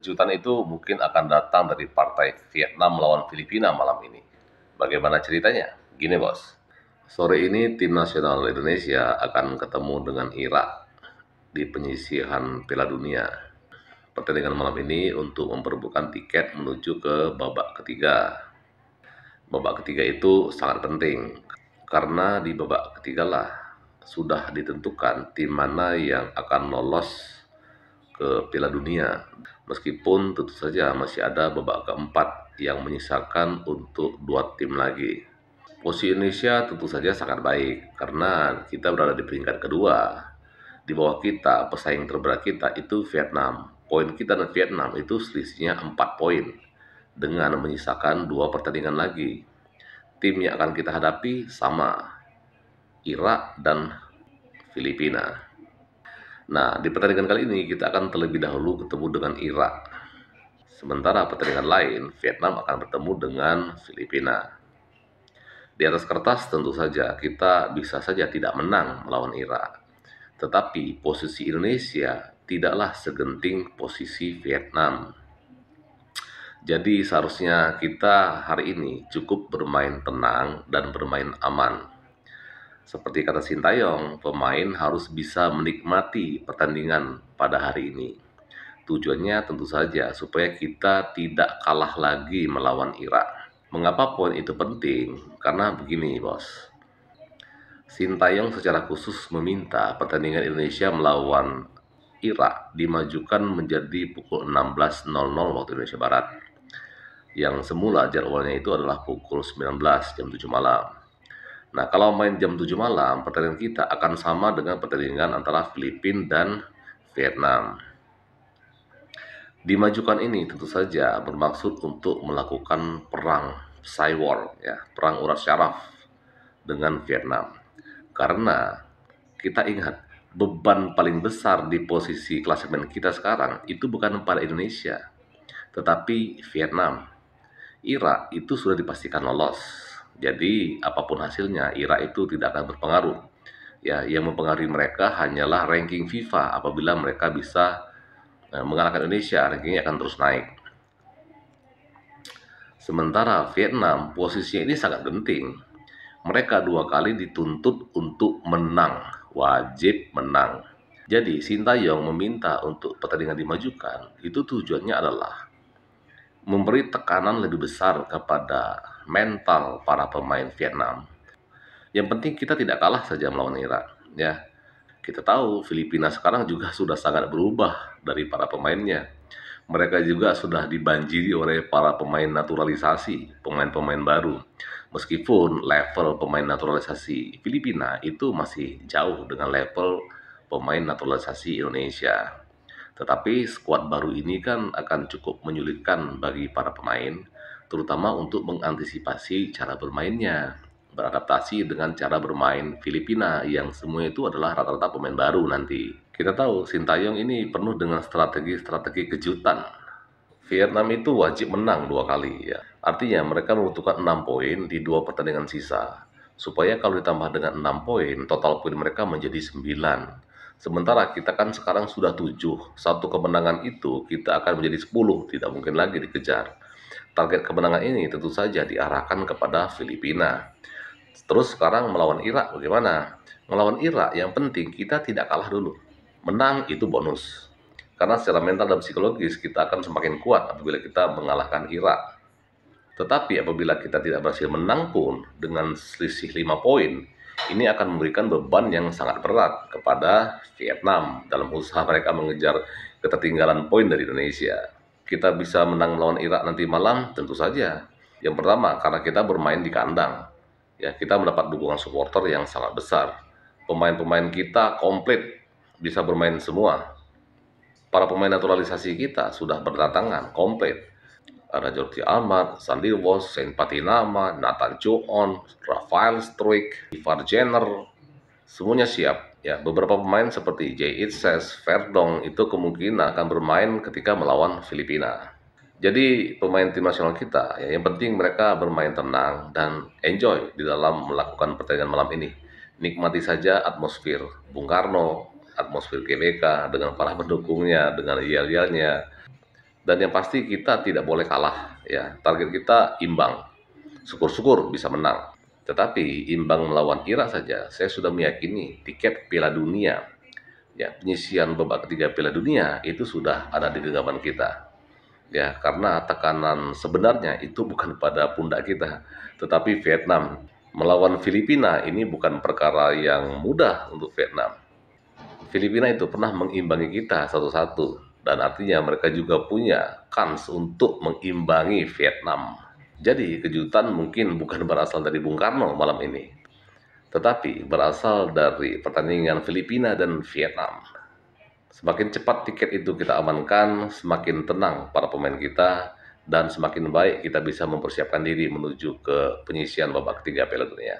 Kejutan itu mungkin akan datang dari partai Vietnam melawan Filipina malam ini. Bagaimana ceritanya? Gini bos, sore ini tim nasional Indonesia akan ketemu dengan Irak di penyisihan Piala Dunia. Pertandingan malam ini untuk memperebutkan tiket menuju ke babak ketiga. Babak ketiga itu sangat penting karena di babak ketiga lah sudah ditentukan tim mana yang akan lolos ke Piala Dunia. Meskipun tentu saja masih ada babak keempat yang menyisakan untuk dua tim lagi. Posisi Indonesia tentu saja sangat baik karena kita berada di peringkat kedua. Di bawah kita, pesaing terberat kita itu Vietnam. Poin kita dan Vietnam itu selisihnya 4 poin dengan menyisakan dua pertandingan lagi. Tim yang akan kita hadapi sama, Irak dan Filipina. Nah, di pertandingan kali ini kita akan terlebih dahulu ketemu dengan Irak. Sementara pertandingan lain, Vietnam akan bertemu dengan Filipina. Di atas kertas tentu saja kita bisa saja tidak menang melawan Irak. Tetapi posisi Indonesia tidaklah segenting posisi Vietnam. Jadi seharusnya kita hari ini cukup bermain tenang dan bermain aman. Seperti kata Sintayong, pemain harus bisa menikmati pertandingan pada hari ini. Tujuannya tentu saja supaya kita tidak kalah lagi melawan Irak. Mengapa poin itu penting? Karena begini bos, Sintayong secara khusus meminta pertandingan Indonesia melawan Irak dimajukan menjadi pukul 16.00 waktu Indonesia Barat. Yang semula jadwalnya itu adalah pukul 19 jam 7 malam. Nah, kalau main jam 7 malam, pertandingan kita akan sama dengan pertandingan antara Filipina dan Vietnam. Dimajukan ini tentu saja bermaksud untuk melakukan perang cywar, ya, perang urat syaraf dengan Vietnam. Karena kita ingat, beban paling besar di posisi klasemen kita sekarang itu bukan pada Indonesia, tetapi Vietnam. Irak itu sudah dipastikan lolos. Jadi apapun hasilnya, Irak itu tidak akan berpengaruh. Ya, yang mempengaruhi mereka hanyalah ranking FIFA. Apabila mereka bisa mengalahkan Indonesia, rankingnya akan terus naik. Sementara Vietnam posisinya ini sangat penting. Mereka 2 kali dituntut untuk menang, wajib menang. Jadi Sintayong meminta untuk pertandingan dimajukan, itu tujuannya adalah memberi tekanan lebih besar kepada mental para pemain Vietnam. Yang penting kita tidak kalah saja melawan Irak, ya. Kita tahu Filipina sekarang juga sudah sangat berubah dari para pemainnya. Mereka juga sudah dibanjiri oleh para pemain naturalisasi, pemain-pemain baru. Meskipun level pemain naturalisasi Filipina itu masih jauh dengan level pemain naturalisasi Indonesia. Tetapi skuad baru ini kan akan cukup menyulitkan bagi para pemain, terutama untuk mengantisipasi cara bermainnya, beradaptasi dengan cara bermain Filipina yang semua itu adalah rata-rata pemain baru nanti. Kita tahu Sintayong ini penuh dengan strategi-strategi kejutan. Vietnam itu wajib menang 2 kali ya. Artinya mereka membutuhkan 6 poin di 2 pertandingan sisa. Supaya kalau ditambah dengan 6 poin, total poin mereka menjadi 9. Sementara kita kan sekarang sudah 7. Satu kemenangan itu kita akan menjadi 10, tidak mungkin lagi dikejar. Target kemenangan ini tentu saja diarahkan kepada Filipina. Terus sekarang melawan Irak bagaimana? Melawan Irak yang penting kita tidak kalah dulu. Menang itu bonus. Karena secara mental dan psikologis kita akan semakin kuat apabila kita mengalahkan Irak. Tetapi apabila kita tidak berhasil menang pun dengan selisih 5 poin, ini akan memberikan beban yang sangat berat kepada Vietnam dalam usaha mereka mengejar ketertinggalan poin dari Indonesia. Kita bisa menang melawan Irak nanti malam, tentu saja. Yang pertama, karena kita bermain di kandang. Ya, kita mendapat dukungan supporter yang sangat besar. Pemain-pemain kita komplit, bisa bermain semua. Para pemain naturalisasi kita sudah berdatangan, komplit. Ada Jordi Amat, Sandy Walsh, Saint Patinama, Nathan Chuon, Rafael Struijk, Ivar Jenner, semuanya siap. Ya, beberapa pemain seperti Jay Itzes, Verdong itu kemungkinan akan bermain ketika melawan Filipina. Jadi pemain tim nasional kita, ya, yang penting mereka bermain tenang dan enjoy di dalam melakukan pertandingan malam ini. Nikmati saja atmosfer Bung Karno, atmosfer GBK dengan para pendukungnya, dengan yel-yelnya. Dan yang pasti kita tidak boleh kalah ya. Target kita imbang. Syukur-syukur bisa menang. Tetapi imbang melawan Irak saja, saya sudah meyakini tiket Piala Dunia, ya penyisian babak ketiga Piala Dunia itu sudah ada di genggaman kita. Ya, karena tekanan sebenarnya itu bukan pada pundak kita, tetapi Vietnam. Melawan Filipina ini bukan perkara yang mudah untuk Vietnam. Filipina itu pernah mengimbangi kita 1-1, dan artinya mereka juga punya kans untuk mengimbangi Vietnam. Jadi kejutan mungkin bukan berasal dari Bung Karno malam ini, tetapi berasal dari pertandingan Filipina dan Vietnam. Semakin cepat tiket itu kita amankan, semakin tenang para pemain kita, dan semakin baik kita bisa mempersiapkan diri menuju ke penyisian babak ketiga Piala Dunia.